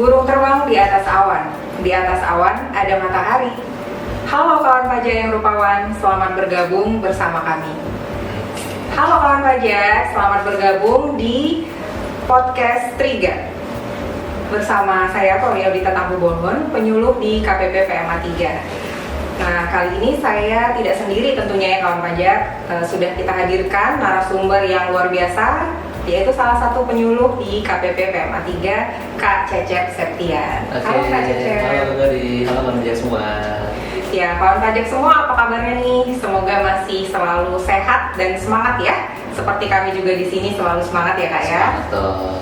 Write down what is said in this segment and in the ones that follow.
Burung terbang di atas awan. Di atas awan ada matahari. Halo kawan pajak yang rupawan, selamat bergabung bersama kami. Halo kawan pajak, selamat bergabung di podcast Triga. Bersama saya Koryodita Tambubolon, penyuluh di KPP PMA 3. Nah, kali ini saya tidak sendiri tentunya ya kawan pajak. Sudah kita hadirkan narasumber yang luar biasa, yaitu salah satu penyuluh di KPP PMA 3, Kak Cecep Septian. Halo Kak Cecep. Halo Gari, halo kawan pajak semua. Ya, kawan pajak semua apa kabarnya nih? Semoga masih selalu sehat dan semangat ya. Seperti kami juga di sini selalu semangat ya Kak ya. Semangat toh.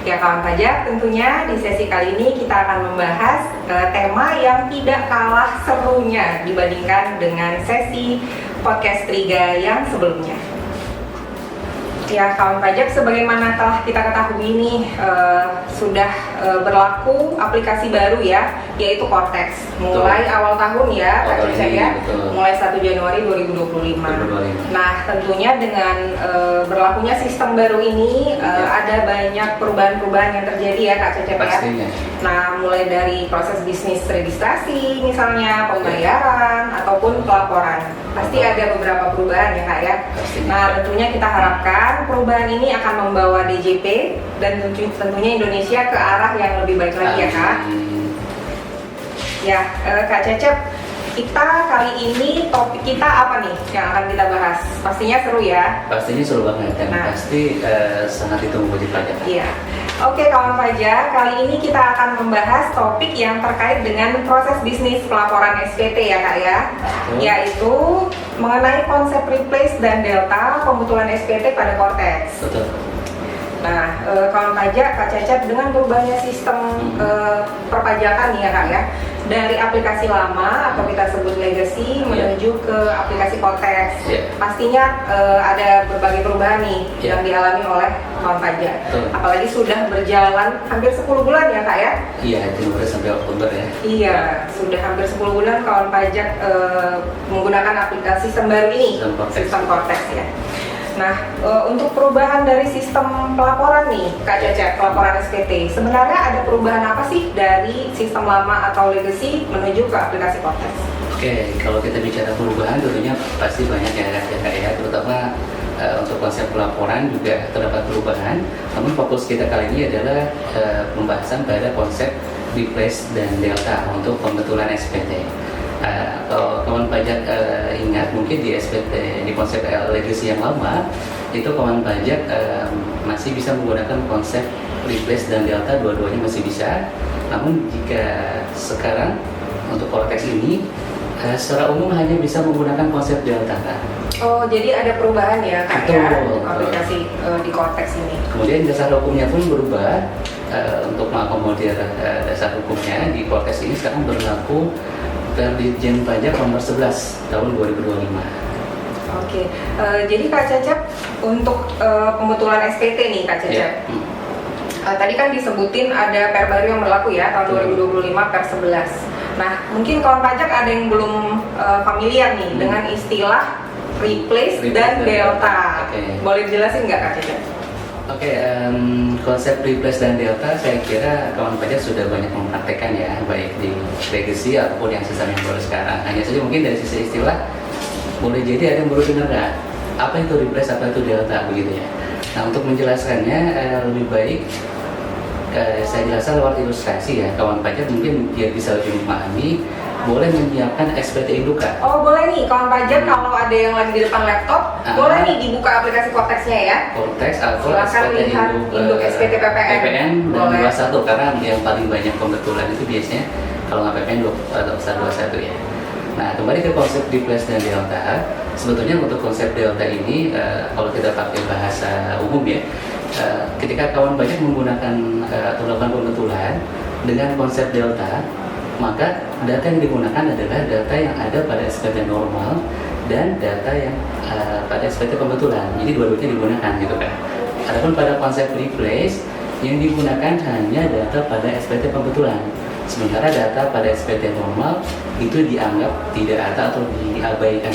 Ya kawan pajak, tentunya di sesi kali ini kita akan membahas tema yang tidak kalah serunya dibandingkan dengan sesi podcast Triga yang sebelumnya. Ya kawan pajak, sebagaimana telah kita ketahui nih sudah berlaku aplikasi baru ya, yaitu Cortex. Mulai awal tahun ya Kak Cecep ya, mulai 1 Januari 2025. Nah tentunya dengan berlakunya sistem baru ini ada banyak perubahan-perubahan yang terjadi ya Kak Cecep ya. Nah mulai dari proses bisnis registrasi misalnya, pembayaran ataupun pelaporan, pasti ada beberapa perubahan ya Kak ya. Nah tentunya kita harapkan perubahan ini akan membawa DJP dan tentunya Indonesia ke arah yang lebih baik lagi ya Kak. Ya Kak Cecep, kita kali ini topik kita apa nih yang akan kita bahas? Pastinya seru ya? Pastinya seru banget dan pasti sangat ditunggu wajib pajak. Iya. Oke kawan pajak, kali ini kita akan membahas topik yang terkait dengan proses bisnis pelaporan SPT ya Kak ya, yaitu mengenai konsep replace dan delta pembetulan SPT pada Cortex. Betul. Nah, kawan pajak, Kak Cecep, dengan berubahnya sistem perpajakan nih ya Kak ya, dari aplikasi lama atau kita sebut legacy menuju ke aplikasi Cortex, pastinya ada berbagai perubahan nih yang dialami oleh kawan pajak. Apalagi sudah berjalan hampir 10 bulan ya Kak ya? Iya, Januari sampai Oktober ya. Iya, sudah hampir 10 bulan kawan pajak menggunakan aplikasi sistem baru ini, sistem Cortex ya. Nah, untuk perubahan dari sistem pelaporan nih, Kak Cecep, pelaporan SPT, sebenarnya ada perubahan apa sih dari sistem lama atau legacy menuju ke aplikasi Cortex? Oke, kalau kita bicara perubahan tentunya pasti banyak ya Kak ya, terutama untuk konsep pelaporan juga terdapat perubahan. Namun fokus kita kali ini adalah pembahasan pada konsep replace dan delta untuk pembetulan SPT. Kalau kawan pajak ingat mungkin di SPT, di konsep legacy yang lama itu kawan pajak masih bisa menggunakan konsep replace dan delta, dua-duanya masih bisa. Namun jika sekarang untuk Cortex ini secara umum hanya bisa menggunakan konsep delta Kak. Oh, jadi ada perubahan ya Kak ya untuk aplikasi di Cortex ini. Kemudian dasar hukumnya pun berubah. Untuk mengakomodir dasar hukumnya di Cortex ini sekarang berlaku Dirjen Pajak nomor 11 tahun 2025. Oke, jadi Kak Cecep untuk pembetulan SPT nih Kak Cecep. Tadi kan disebutin ada per baru yang berlaku ya tahun 2025 per 11. Nah, mungkin kawan pajak ada yang belum familiar nih dengan istilah replace dan delta. Boleh dijelasin nggak Kak Cecep? Konsep replace dan delta saya kira kawan pajak sudah banyak mempraktekkan ya, baik di legacy ataupun yang sistem yang baru sekarang. Hanya saja mungkin dari sisi istilah boleh jadi ada yang baru dengar apa itu replace, apa itu delta begitu ya. Nah untuk menjelaskannya lebih baik saya jelaskan lewat ilustrasi ya, kawan pajak mungkin biar bisa lebih memahami. Boleh menyiapkan SPT Induka. Oh boleh nih kawan pajak, kalau ada yang lagi di depan laptop, boleh nih dibuka aplikasi Cortex-nya ya. Cortex atau SPT Induk SPT PPN. Dan 21 karena yang paling banyak pembetulan itu biasanya kalau nggak PPN atau 21 ya. Nah kembali ke konsep replace dan delta. Sebetulnya untuk konsep delta ini kalau kita pakai bahasa umum ya, ketika kawan pajak menggunakan atau melakukan pembetulan dengan konsep delta, maka data yang digunakan adalah data yang ada pada SPT normal dan data yang pada SPT pembetulan. Jadi dua-duanya digunakan gitu kan. Adapun pada konsep replace yang digunakan hanya data pada SPT pembetulan. Sementara data pada SPT normal itu dianggap tidak ada atau diabaikan.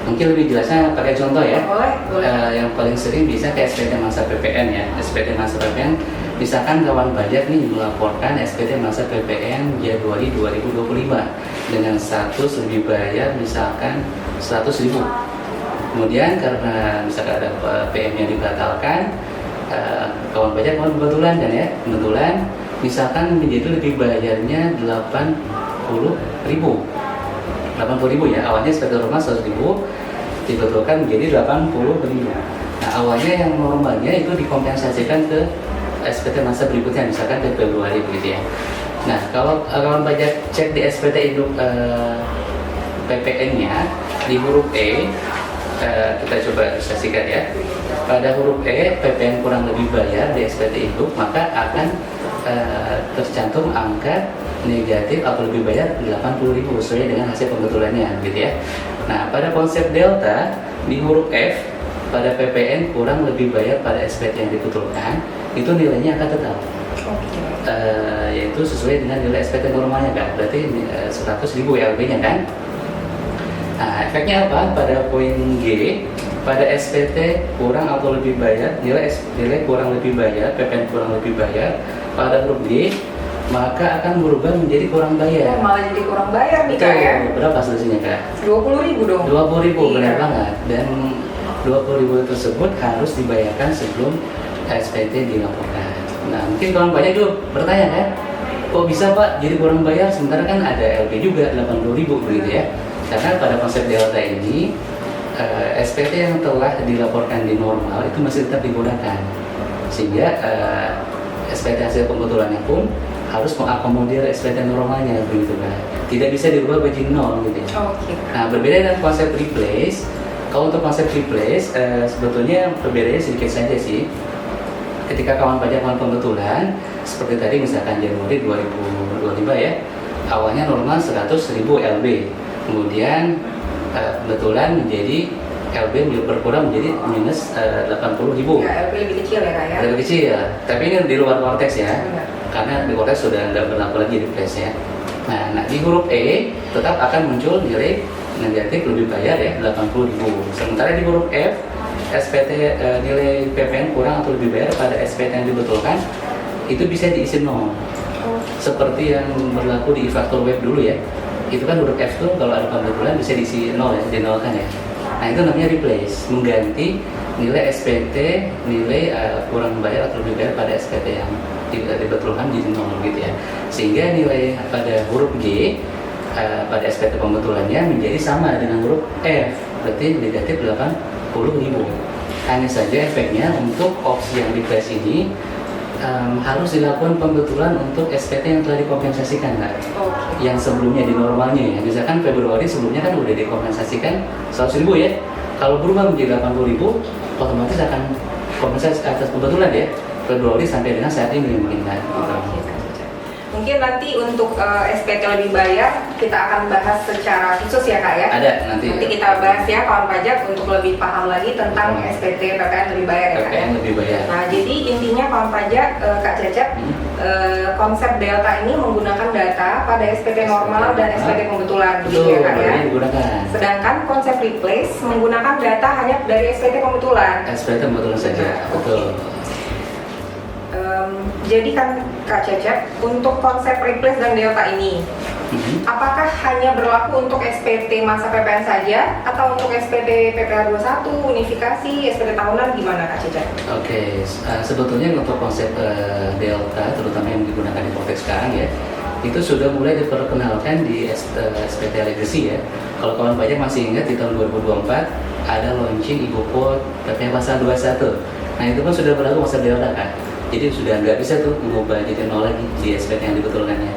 Mungkin lebih jelasnya pakai contoh ya. Boleh. Yang paling sering bisa ke SPT masa PPN ya. SPT masa PPN Misalkan kawan pajak nih melaporkan SPT masa PPN Januari 2025 dengan status lebih bayar misalkan 100.000. Kemudian karena misalkan ada PM yang dibatalkan, kawan pajak kebetulan kan ya, kebetulan misalkan menjadi lebih bayarnya 80.000 ya, awalnya SPT normal 100.000 dibetulkan menjadi 80.000. Nah awalnya yang normalnya itu dikompensasikan ke SPT masa berikutnya, misalkan ke Februari begitu ya. Nah kalau kawan pajak cek di SPT induk PPN-nya di huruf E, kita coba ilustrasikan ya. Pada huruf E, PPN kurang lebih bayar di SPT induk, maka akan tercantum angka negatif atau lebih bayar 80.000 sesuai dengan hasil pembetulannya gitu ya. Nah pada konsep delta di huruf F, pada PPN kurang lebih bayar pada SPT yang dibetulkan, itu nilainya akan tetap, yaitu sesuai dengan nilai SPT normalnya kan, berarti 100.000 LB-nya kan. Nah efeknya apa? Pada poin G, pada SPT kurang atau lebih bayar, nilai kurang lebih bayar, PPN kurang lebih bayar, pada huruf G maka akan berubah menjadi kurang bayar. Malah jadi kurang bayar nih Kak ya. Berapa selisihnya Kak? 20.000 dong. 20.000, Iya. benar banget. Dan 20.000 tersebut harus dibayarkan sebelum SPT dilaporkan. Nah mungkin kawan banyak juga bertanya kan, kok bisa Pak jadi kurang bayar sementara kan ada LB juga 80.000 begitu ya. Karena pada konsep delta ini SPT yang telah dilaporkan di normal itu masih tetap digunakan, sehingga SPT hasil pembetulannya pun harus mengakomodir SPT normalnya begitu kan, tidak bisa dirubah menjadi nol gitu ya. Nah berbeda dengan konsep replace. Kalau untuk konsep replace sebetulnya perbedaannya sedikit saja sih. Ketika kawan pajak melakukan pembetulan seperti tadi misalkan Januari 2025 ya, awalnya normal 100.000 LB, kemudian kebetulan menjadi LB berkurang menjadi minus 80.000. Ya, LB lebih kecil ya Kak ya. Lebih kecil, tapi ini di luar konteks ya. Benar. Karena di konteks sudah nggak berlaku lagi replace ya. Nah di huruf E tetap akan muncul nilai negatif lebih bayar ya 80.000. Sementara di huruf F, SPT nilai PPN kurang atau lebih bayar pada SPT yang dibetulkan itu bisa diisi nol. Seperti yang berlaku di e-faktur web dulu ya. Itu kan huruf F tuh kalau ada pembetulan bisa diisi nol ya, dinolkan ya. Nah itu namanya replace, mengganti nilai SPT, nilai kurang bayar atau lebih bayar pada SPT yang dibetulkan jadi nol gitu ya. Sehingga nilai pada huruf G pada SPT pembetulannya menjadi sama dengan huruf F, berarti negatif 80.000. Hanya saja efeknya untuk opsi yang replace ini harus dilakukan pembetulan untuk SPT yang telah dikompensasikan kan? Yang sebelumnya di normalnya ya, misalkan Februari sebelumnya kan udah dikompensasikan 100.000 ya. Kalau berubah menjadi 80.000, otomatis akan kompensasi atas pembetulan ya Februari sampai dengan saat ini mungkin kan. Mungkin nanti untuk SPT lebih bayar kita akan bahas secara khusus ya Kak ya. Ada nanti kita bahas ya kawan pajak untuk lebih paham lagi tentang SPT PPN lebih bayar ya Kak ya. PPN lebih bayar. Nah jadi intinya kawan pajak Kak Cecep, konsep delta ini menggunakan data pada SPT normal dan SPT pembetulan gitu ya Kak ya. Digunakan. Sedangkan konsep replace menggunakan data hanya dari SPT pembetulan. SPT pembetulan saja. Betul. Jadi kan Kak Cecep, untuk konsep replace dan delta ini, apakah hanya berlaku untuk SPT masa PPN saja atau untuk SPT PPH 21, unifikasi, SPT tahunan gimana Kak Cecep? Oke, sebetulnya untuk konsep delta terutama yang digunakan di konteks sekarang ya, itu sudah mulai diperkenalkan di SPT legacy ya. Kalau kawan pajak masih ingat di tahun 2024 ada launching Ibu PPH pasal 21. Nah itu kan sudah berlaku konsep delta kan. Jadi sudah nggak bisa tuh mengubah jadi nol lagi di SPT yang dibetulkannya.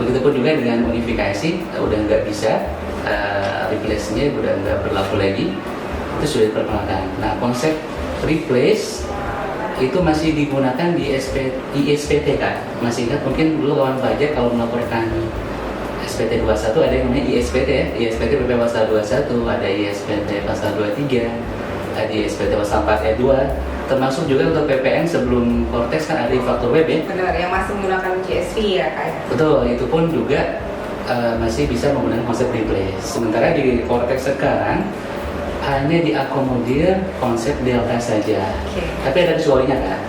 Begitupun juga dengan unifikasi udah nggak bisa, replace-nya udah nggak berlaku lagi, itu sudah diperkenalkan. Nah konsep replace itu masih digunakan di SPT kan. Masih ingat mungkin dulu kawan pajak kalau melaporkan SPT 21 ada yang namanya ISPT ya, ISPT PP pasal 21, ada ISPT pasal 23, ada ISPT pasal 4 E2. Termasuk juga untuk PPN sebelum Cortex kan ada e-faktur web ya. Benar, yang masih menggunakan GSV ya Kak. Betul, itu pun juga masih bisa menggunakan konsep replace. Sementara di Cortex sekarang hanya diakomodir konsep delta saja. Tapi ada kecualinya kan.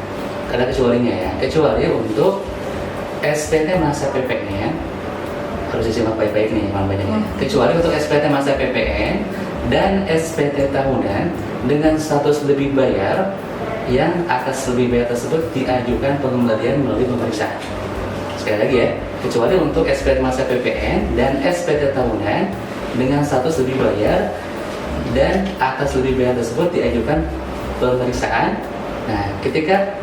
Ada kecualinya ya, kecuali untuk SPT masa PPN harus disimak baik-baik nih banyak. Kecuali untuk SPT masa PPN dan SPT tahunan dengan status lebih bayar yang atas lebih bayar tersebut diajukan pengembalian melalui pemeriksaan. Sekali lagi ya, kecuali untuk SPT masa PPN dan SPT tahunan dengan status lebih bayar dan atas lebih bayar tersebut diajukan pemeriksaan. Nah, ketika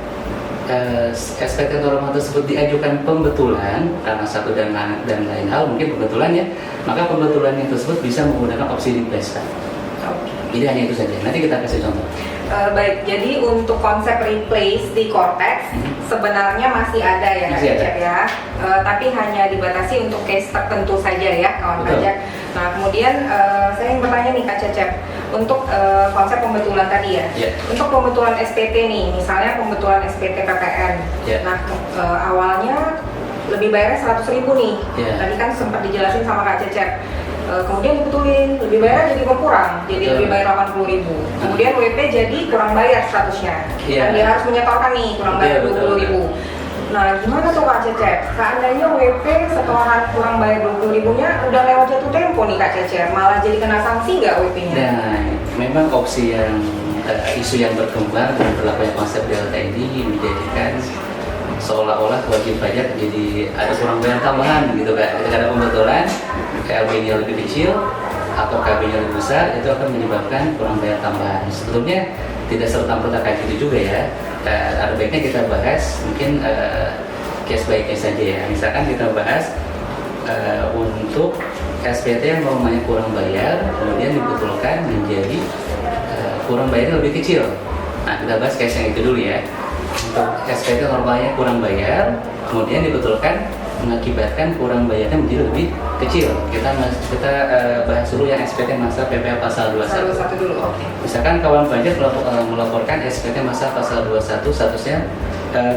SPT normal tersebut diajukan pembetulan karena satu dan lain hal, mungkin pembetulan ya, maka pembetulannya tersebut bisa menggunakan opsi replace. Jadi hanya itu saja. Nanti kita kasih contoh. Baik, jadi untuk konsep replace di Cortex sebenarnya masih ada ya, Kak Cecep ya. Tapi hanya dibatasi untuk case tertentu saja ya, kawan pajak. Nah, kemudian saya ingin bertanya nih Kak Cecep, untuk konsep pembetulan tadi ya. Untuk pembetulan SPT nih, misalnya pembetulan SPT PPN. Nah, awalnya lebih bayarnya 100.000 nih. Tadi kan sempat dijelasin sama Kak Cecep. Kemudian dibetulin, lebih bayar jadi berkurang, jadi lebih bayar 80.000. Kemudian WP jadi kurang bayar statusnya, dan dia harus menyetorkan nih kurang bayar 20.000. Nah, gimana tuh Kak Cecep? Seandainya WP setelah kurang bayar 20.000-nya udah lewat jatuh tempo nih Kak Cecep, malah jadi kena sanksi nggak WP-nya? Nah, memang opsi yang isu yang berkembang dan berlakunya konsep delta ini menjadikan seolah-olah wajib pajak jadi ada kurang bayar tambahan gitu Kak. Ketika ada pembetulan KLB-nya lebih kecil atau KB-nya lebih besar, itu akan menyebabkan kurang bayar tambahan. Sebetulnya tidak serta-merta kayak gitu juga ya. Ada baiknya kita bahas mungkin case by case saja ya. Misalkan kita bahas untuk SPT yang normalnya kurang bayar kemudian dibetulkan menjadi kurang bayarnya lebih kecil. Nah, kita bahas case yang itu dulu ya. Untuk SPT normalnya kurang bayar kemudian dibetulkan mengakibatkan kurang bayarnya menjadi lebih kecil. Kita bahas dulu yang SPT masa PPh pasal 21 dulu. Oke. Misalkan kawan pajak melaporkan SPT masa pasal 21 statusnya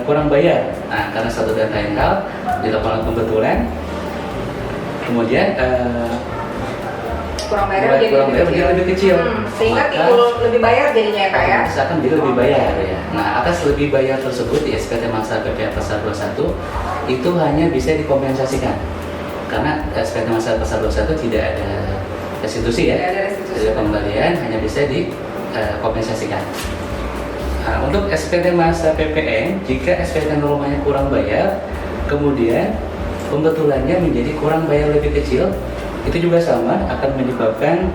kurang bayar. Nah, karena satu dan lain hal dilakukan pembetulan, kemudian kurang bayar menjadi lebih kecil. Sehingga timbul lebih bayar jadinya ya Kak ya? Misalkan jadi lebih bayar ya. Nah, atas lebih bayar tersebut di SPT masa PPh pasal 21 itu hanya bisa dikompensasikan. Karena SPT masa pasal 21 tidak ada restitusi ya. Tidak ada pembalian, hanya bisa dikompensasikan. Nah, untuk SPT masa PPN, jika SPT normalnya kurang bayar, kemudian pembetulannya menjadi kurang bayar lebih kecil, itu juga sama akan menyebabkan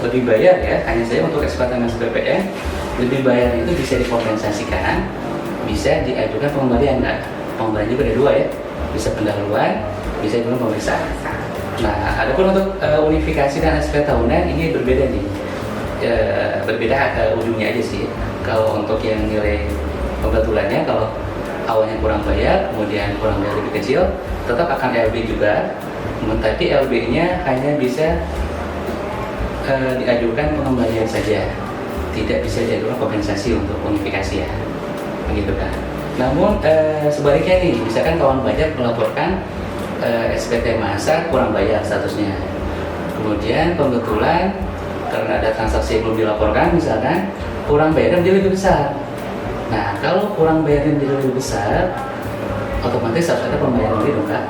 lebih bayar ya. Hanya saja untuk SPT masa PPN lebih bayar itu bisa dikompensasikan, bisa diajukan pengembalian. Nah, pengembalian juga ada dua ya, bisa pendahuluan, bisa juga pemeriksaan. Nah, adapun untuk unifikasi dan SPT tahunan ini berbeda nih, berbeda ujungnya aja sih. Kalau untuk yang nilai pembetulannya, kalau awalnya kurang bayar, kemudian kurang bayar lebih kecil, tetap akan LB juga, tapi LB-nya hanya bisa diajukan pengembalian saja, tidak bisa diajukan kompensasi untuk unifikasi ya, begitu kan. Namun sebaliknya nih, misalkan kawan pajak melaporkan SPT masa kurang bayar statusnya, kemudian pembetulan karena ada transaksi yang belum dilaporkan, misalkan kurang bayar menjadi lebih besar. Nah, kalau kurang bayarnya menjadi lebih besar, otomatis harus ada pembayaran lebih dong Kak.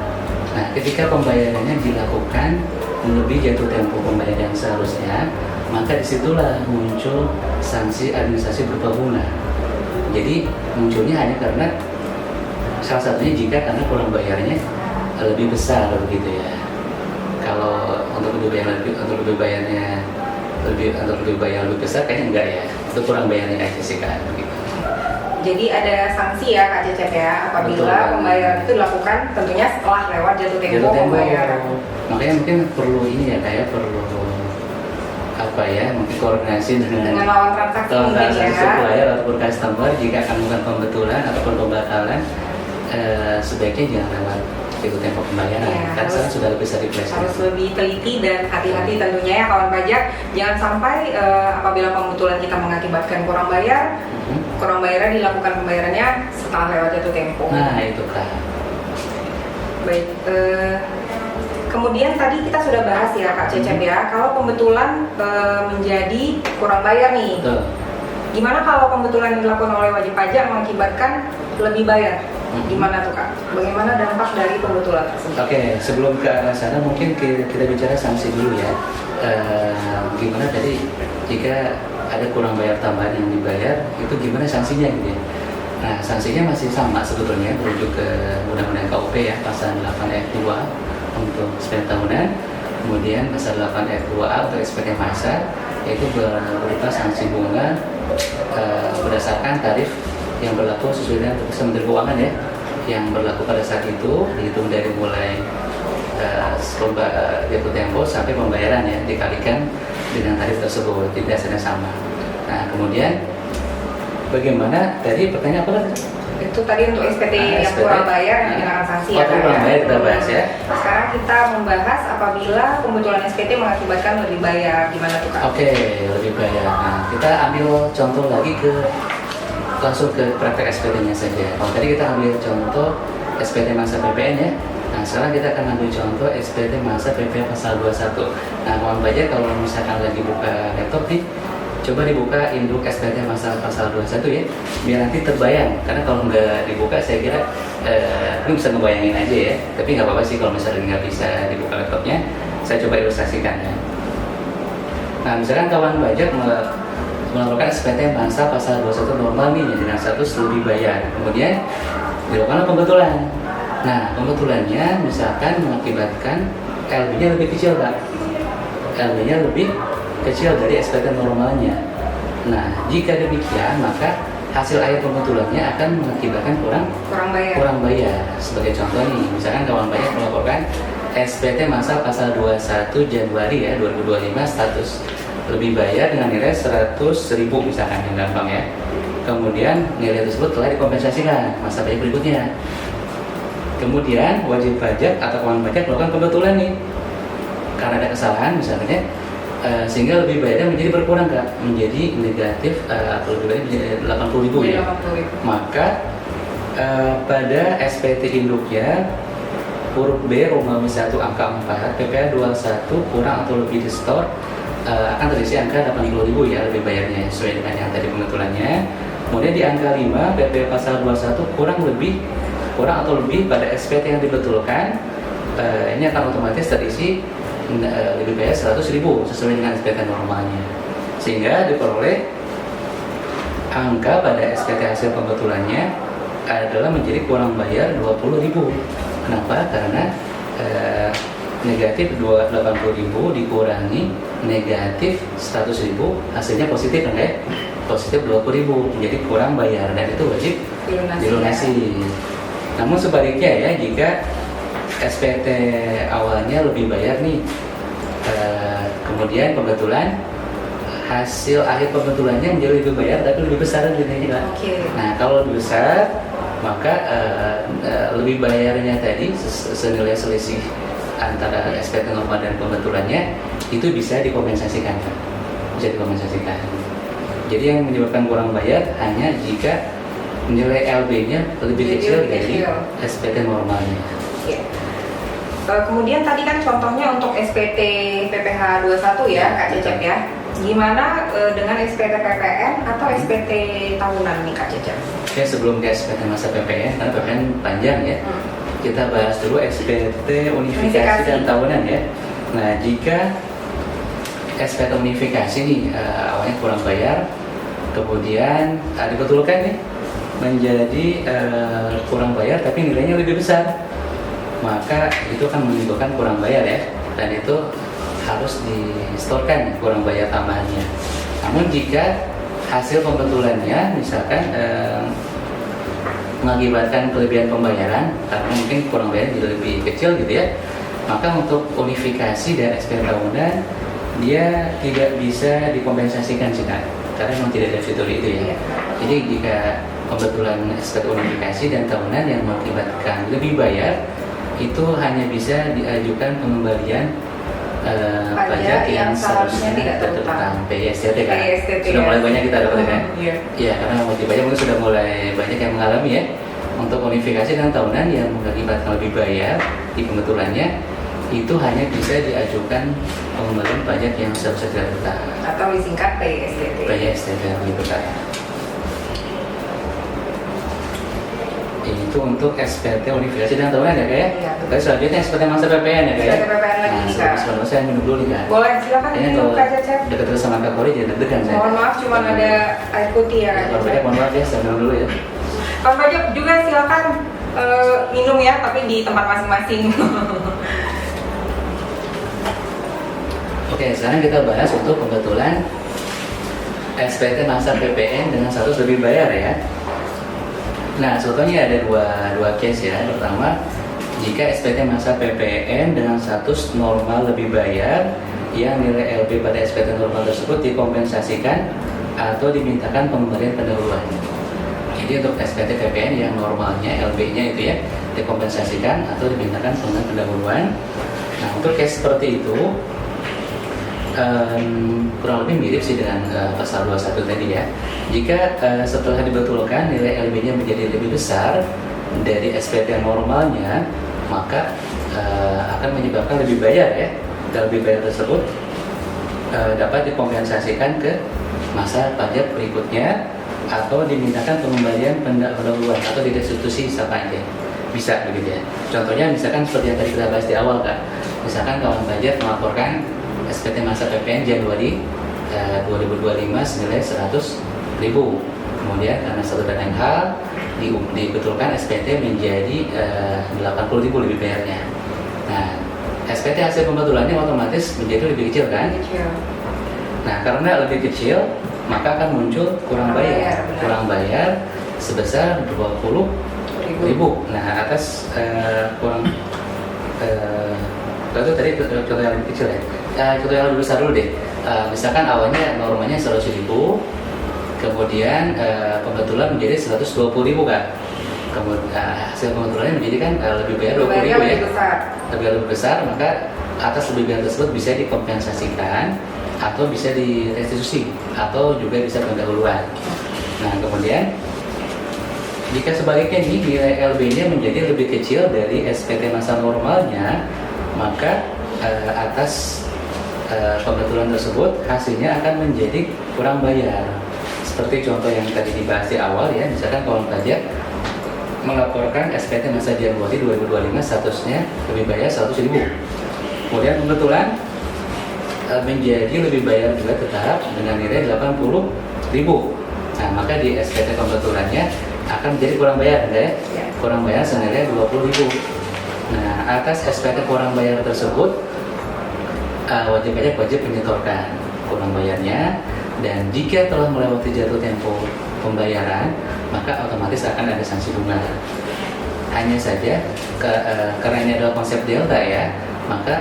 Nah, ketika pembayarannya dilakukan melebihi jatuh tempo pembayaran yang seharusnya, maka disitulah muncul sanksi administrasi berupa bunga. Jadi munculnya hanya karena salah satunya jika karena kurang bayarnya lebih besar begitu ya. Kalau untuk lebih bayar lebih besar kayaknya enggak ya. Itu kurang bayarnya aja sih Kak begitu. Jadi ada sanksi ya Kak Cecep ya apabila pembayaran itu dilakukan tentunya setelah lewat jatuh tempo pembayaran. Makanya mungkin perlu ini ya kayak perlu apa ya, mungkin koordinasi dengan lawan transaksi supplier ataupun customer jika akan melakukan pembetulan ataupun pembatalan, sebaiknya jangan lewat jatuh tempo pembayaran ya, karena sekarang sudah lebih sering harus lebih teliti dan hati-hati tentunya ya kawan pajak. Jangan sampai apabila pembetulan kita mengakibatkan kurang bayarnya dilakukan pembayarannya setelah lewat jatuh tempo. Nah itu Kak. Baik, kemudian tadi kita sudah bahas ya Kak Cecep ya, kalau pembetulan menjadi kurang bayar nih. Gimana kalau pembetulan yang dilakukan oleh wajib pajak mengakibatkan lebih bayar? Gimana tuh Kak? Bagaimana dampak dari pembetulan tersebut? Oke, sebelum ke arah sana mungkin kita bicara sanksi dulu ya. Gimana tadi jika ada kurang bayar tambahan yang dibayar, itu gimana sanksinya gitu ya? Nah, sanksinya masih sama sebetulnya, merujuk ke Undang-Undang KUP ya, pasal 8 ayat 2 untuk SPT tahunan, kemudian pasal 8 ayat 2A untuk SPT masa, yaitu berupa sanksi bunga berdasarkan tarif yang berlaku sesuai dengan keputusan Menteri Keuangan ya, yang berlaku pada saat itu, dihitung dari mulai jatuh tempo sampai pembayaran ya, dikalikan dengan tarif tersebut, jadi hasilnya sama. Nah, kemudian bagaimana tadi pertanyaan apa lagi? Itu tadi untuk SPT yang SPT. kurang bayar yang dikenakan sanksi ya Kak Kurang ya. bayar kita bahas ya. Sekarang kita membahas apabila pembetulan SPT mengakibatkan lebih bayar, gimana tuh Kak? Oke, lebih bayar. Nah, kita ambil contoh lagi langsung ke praktek SPT-nya saja. Kalau tadi kita ambil contoh SPT masa PPN ya. Nah, sekarang kita akan ambil contoh SPT masa PPN pasal 21. Nah, kawan pajak kalau misalkan lagi buka laptop nih, coba dibuka induk SPT masa pasal 21 ya, biar nanti terbayang. Karena kalau nggak dibuka, saya kira ini bisa ngebayangin aja ya. Tapi nggak apa-apa sih kalau misalnya nggak bisa dibuka laptopnya, saya coba ilustrasikan ya. Nah, misalkan kawan pajak melakukan SPT masa pasal 21 normal nih dengan status lebih bayar. Kemudian dilakukan pembetulan. Nah, pembetulannya misalkan mengakibatkan LB-nya lebih kecil Kak. LB-nya lebih kecil dari SPT normalnya. Nah, jika demikian maka hasil akhir pembetulannya akan mengakibatkan kurang bayar. Sebagai contoh nih, misalkan kawan pajak melaporkan SPT masa pasal 21 Januari ya 2025 status lebih bayar dengan nilai 100.000 misalkan yang gampang ya. Kemudian nilai tersebut telah dikompensasikan masa pajak berikutnya. Kemudian wajib pajak atau kawan pajak melakukan pembetulan nih karena ada kesalahan misalnya, sehingga lebih bayarnya menjadi berkurang Kak, menjadi negatif atau lebih bayar menjadi 80.000 ya. 80.000. Maka pada SPT induknya huruf B Romawi 1 angka 4 PPh 21 kurang atau lebih di store akan terisi angka 80.000 ya lebih bayarnya sesuai dengan yang tadi pembetulannya. Kemudian di angka 5 PPh pasal 21 kurang atau lebih pada SPT yang dibetulkan, ini akan otomatis terisi lebih bayar 100.000 sesuai dengan SPT normalnya, sehingga diperoleh angka pada SPT hasil pembetulannya adalah menjadi kurang bayar 20.000. Kenapa? Karena negatif 80.000 dikurangi negatif 100.000 hasilnya positif kan ya? Positif 20.000 menjadi kurang bayar dan itu wajib dilunasi. Namun sebaliknya ya, jika SPT awalnya lebih bayar nih, kemudian pembetulan hasil akhir pembetulannya menjadi lebih bayar tapi lebih besar nilainya kan. Nah, kalau lebih besar maka lebih bayarnya tadi senilai selisih antara SPT normal dan pembetulannya itu bisa dikompensasikan. Jadi yang menyebabkan kurang bayar hanya jika nilai LB-nya lebih kecil dari SPT normalnya. Kemudian tadi kan contohnya untuk SPT PPh 21 ya Kak Cecep ya. Gimana dengan SPT PPN atau SPT tahunan nih Kak Cecep? Oke, sebelum ke SPT masa PPN, karena PPN panjang ya, kita bahas dulu SPT unifikasi dan tahunan ya. Nah, jika SPT unifikasi nih awalnya kurang bayar, kemudian dibetulkan nih menjadi kurang bayar tapi nilainya lebih besar, maka itu akan menimbulkan kurang bayar ya, dan itu harus distorkan kurang bayar tambahannya. Namun jika hasil pembetulannya misalkan mengakibatkan kelebihan pembayaran karena mungkin kurang bayar jadi lebih kecil gitu ya, maka untuk unifikasi dan SPT tahunan dia tidak bisa dikompensasikan sih Kak, karena memang tidak ada fitur itu ya. Jadi jika pembetulan SPT unifikasi dan tahunan yang mengakibatkan lebih bayar itu hanya bisa diajukan pengembalian pajak yang seharusnya tidak terutang, PISTT kan. Sudah mulai banyak kita dapat kan? Iya, karena wajib pajak mungkin sudah mulai banyak yang mengalami ya. Untuk unifikasi dan tahunan yang mengakibatkan lebih bayar di pembetulannya itu hanya bisa diajukan pengembalian pajak yang seharusnya tidak bertahan Atau disingkat PSDT. PSDT gitu kan. Itu untuk SPT Unifikasi dan tahunan ya kak ya? Iya, betul. Tapi selanjutnya SPT masa PPN ya kak ya? SPT PPN lagi nih, Kak. Sebelum saya minum dulu nih kak. Boleh, silakan Kayaknya minum kalau Kak Cecep. deket terus sama Kak Kori jadi deg-degan saya. Mohon maaf, cuma ada air putih ya Kak Kalau Cecep. banyak mohon maaf ya, saya minum dulu ya. Pak Pajak juga silakan minum ya, tapi di tempat masing-masing. Oke, sekarang kita bahas untuk pembetulan SPT masa PPN dengan status lebih bayar ya. Nah, sebetulnya ada dua case ya. Pertama, jika SPT masa PPN dengan status normal lebih bayar yang nilai LB pada SPT normal tersebut dikompensasikan atau dimintakan pengembalian pendahuluan. Jadi untuk SPT PPN yang normalnya LB-nya itu ya dikompensasikan atau dimintakan pengembalian pendahuluan. Nah, untuk case seperti itu kurang lebih mirip sih dengan pasal 21 tadi ya. Jika setelah dibetulkan nilai LB-nya menjadi lebih besar dari SPT normalnya, maka akan menyebabkan lebih bayar ya. Dan lebih bayar tersebut dapat dikompensasikan ke masa pajak berikutnya atau dimintakan pengembalian pendahuluan atau direstitusi apa aja. Bisa begitu ya. Contohnya misalkan seperti yang tadi kita bahas di awal kan. Misalkan kawan pajak melaporkan SPT masa PPN Januari 2025 senilai 100.000. Kemudian karena satu dan lain hal dibetulkan SPT menjadi 80.000 lebih bayarnya. Nah, SPT hasil pembetulannya otomatis menjadi lebih kecil kan? Kecil. Nah, karena lebih kecil maka akan muncul kurang bayar sebesar 20.000. Nah, atas kurang itu tadi contoh yang lebih kecil ya. Contoh yang lebih besar dulu deh. Misalkan awalnya normanya 100.000, kemudian pembetulan menjadi 120.000 kan. Kemudian hasil pembetulannya menjadi kan lebih bayar 20.000 ya. Lebih besar, maka atas lebih bayar tersebut bisa dikompensasikan atau bisa direstitusi atau juga bisa pendahuluan. Nah, kemudian jika sebaliknya nih nilai LB-nya menjadi lebih kecil dari SPT masa normalnya, maka atas pembetulan tersebut hasilnya akan menjadi kurang bayar. Seperti contoh yang tadi dibahas di awal ya, misalkan kawan pajak melaporkan SPT masa Januari 2025 statusnya lebih bayar 100.000. Kemudian pembetulan menjadi lebih bayar juga tetap dengan nilai 80.000. Nah, maka di SPT pembetulannya akan menjadi kurang bayar ya. Kurang bayar senilai 20.000. Nah, atas SPT kurang bayar tersebut wajib pajak wajib menyetorkan kurang bayarnya, dan jika telah melewati jatuh tempo pembayaran maka otomatis akan ada sanksi bunga. Hanya saja karena ini adalah konsep delta ya, maka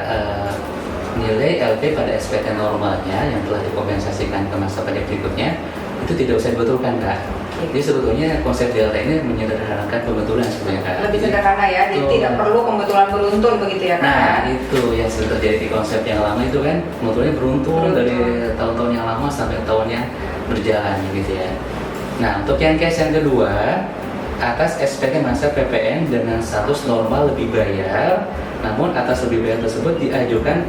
nilai LP pada SPT normalnya yang telah dikompensasikan ke masa pajak berikutnya itu tidak usah dibetulkan Kak. Jadi sebetulnya konsep delta ini menyederhanakan pembetulan sebenarnya Kak. Lebih sederhana ya, jadi tidak perlu pembetulan beruntun begitu ya Kak. Nah, itu yang sering terjadi di konsep yang lama itu kan, pembetulannya beruntun dari tahun-tahun yang lama sampai tahun yang berjalan gitu ya. Nah, untuk yang case yang kedua, atas SPT masa PPN dengan status normal lebih bayar, namun atas lebih bayar tersebut diajukan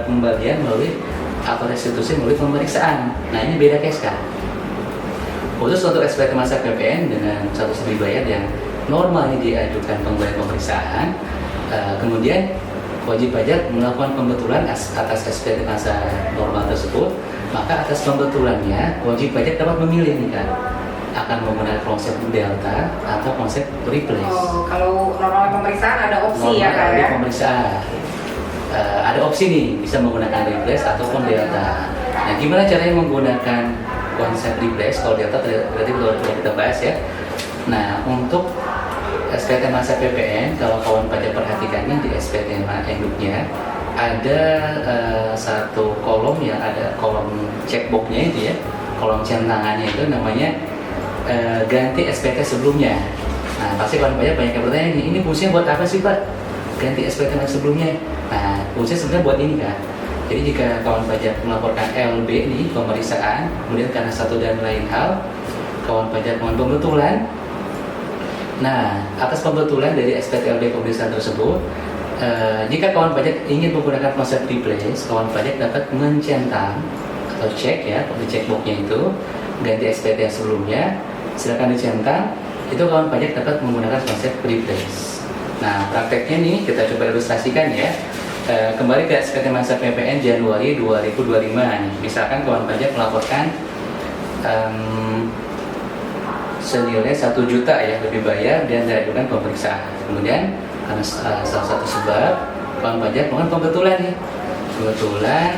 pengembalian melalui atau restitusi melalui pemeriksaan. Nah, ini beda case Kak. Khusus untuk SPT masa PPN dengan status lebih bayar yang normalnya diajukan pengembalian pemeriksaan, kemudian wajib pajak melakukan pembetulan atas SPT masa normal tersebut, maka atas pembetulannya wajib pajak dapat memilih nih kan, akan menggunakan konsep delta atau konsep replace. Oh, kalau normal pemeriksaan ada opsi ya Kak ya? Pemeriksaan ada opsi nih, bisa menggunakan replace ataupun delta. Nah, gimana caranya menggunakan konsep replace? Kalau delta berarti sudah kita bahas ya. Nah, untuk SPT masa PPN, kalau kawan pajak perhatikannya di SPT induknya ada satu kolom yang ada kolom checkboxnya itu ya, kolom centangannya itu namanya ganti SPT sebelumnya. Nah, pasti kawan pajak banyak yang bertanya, ini fungsinya buat apa sih Pak? Ganti SPT sebelumnya. Nah, fungsinya sebenarnya buat ini kan. Jadi jika kawan pajak melaporkan LB nih pemeriksaan, kemudian karena satu dan lain hal kawan pajak mohon pembetulan. Nah, atas pembetulan dari SPT LB pemeriksaan tersebut, Jika kawan pajak ingin menggunakan konsep replace, kawan pajak dapat mencentang atau cek ya, di checkboxnya itu ganti SPT yang sebelumnya, silakan dicentang. Itu kawan pajak dapat menggunakan konsep replace. Nah, prakteknya nih kita coba ilustrasikan ya. Kembali ke SPT masa PPN Januari 2025 nih. Misalkan kawan pajak melaporkan senilai 1 juta ya lebih bayar dan diajukan pemeriksaan. Kemudian karena salah satu sebab kawan pajak melakukan pembetulan nih. Kebetulan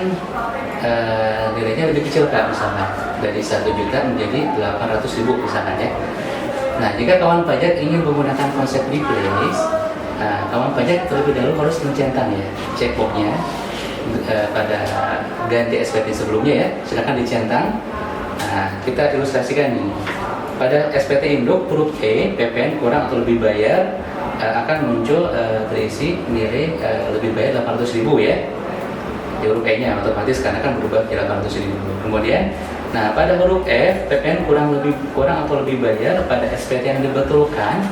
nilainya lebih kecil Kak, misalnya dari 1 juta menjadi 800.000 misalkan ya. Nah, jika kawan pajak ingin menggunakan konsep replace, kawan pajak terlebih dahulu harus mencentang ya checkboxnya pada ganti SPT sebelumnya ya, silakan dicentang. Nah, kita ilustrasikan nih. Pada SPT induk huruf E, PPN kurang atau lebih bayar akan muncul terisi nilai lebih bayar 800.000 ya. Di huruf E-nya otomatis karena kan berubah ke 800.000. Kemudian, nah pada huruf F, PPN kurang atau lebih bayar pada SPT yang dibetulkan.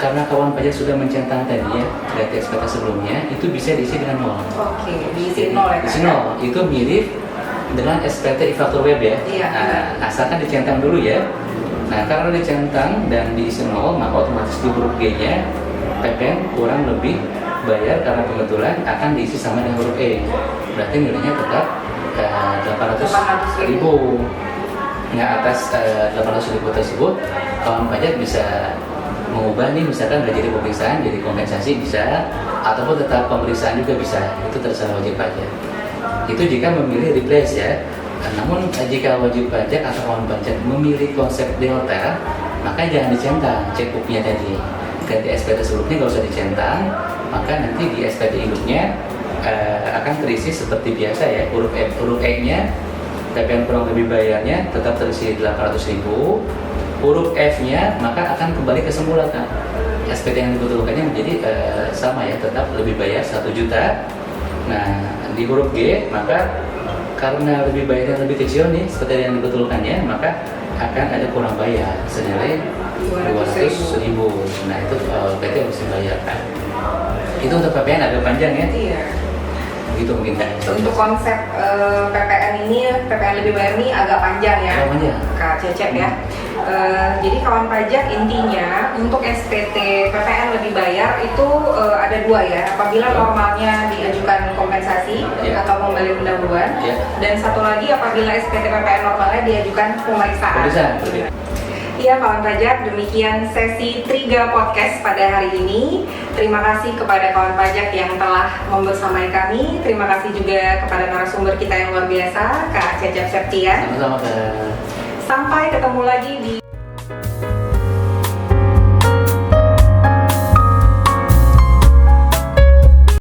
Karena kawan pajak sudah mencentang tadi ya, ganti SPT sebelumnya, itu bisa diisi dengan 0. Oke, diisi 0 ya Kak? Diisi 0, itu mirip dengan SPT e-faktur web ya. Iya. Nah, asalkan dicentang dulu ya. Nah, karena dicentang dan diisi 0, maka otomatis di huruf G-nya, PPN kurang lebih bayar karena kebetulan akan diisi sama dengan huruf E. Berarti nilainya tetap 800.000. Nah, atas 800.000 tersebut, kawan pajak bisa mengubah nih, misalkan nggak jadi pemeriksaan jadi kompensasi bisa, ataupun tetap pemeriksaan juga bisa, itu terserah wajib pajak. Itu jika memilih replace ya. Namun jika wajib pajak atau kawan pajak memilih konsep delta, maka jangan dicentang checkbooknya tadi, ganti SPT sebelumnya nggak usah dicentang, maka nanti di SPT induknya akan terisi seperti biasa ya, huruf E-nya PPN kurang lebih bayarnya tetap terisi 800.000. Huruf F-nya maka akan kembali ke semula kan. SPT yang dibetulkannya menjadi sama ya, tetap lebih bayar 1 juta. Nah, di huruf G maka karena lebih bayarnya lebih kecil nih seperti yang dibetulkannya, maka akan ada kurang bayar senilai 200.000. Nah, itu berarti harus dibayarkan. Itu untuk PPN agak panjang ya. Iya. Gitu mungkin kan. Untuk konsep PPN ini, PPN lebih bayar ini agak panjang ya, Agak panjang. Kak Cecep ya. Jadi kawan pajak intinya untuk SPT PPN lebih bayar itu ada 2 ya. Apabila normalnya diajukan kompensasi atau kembali pendahuluan, dan satu lagi apabila SPT PPN normalnya diajukan pemeriksaan. Iya kawan pajak, demikian sesi Triga Podcast pada hari ini. Terima kasih kepada kawan pajak yang telah membersamai kami. Terima kasih juga kepada narasumber kita yang luar biasa, Kak Cecep Septian. Sama-sama Kak. Sampai ketemu lagi di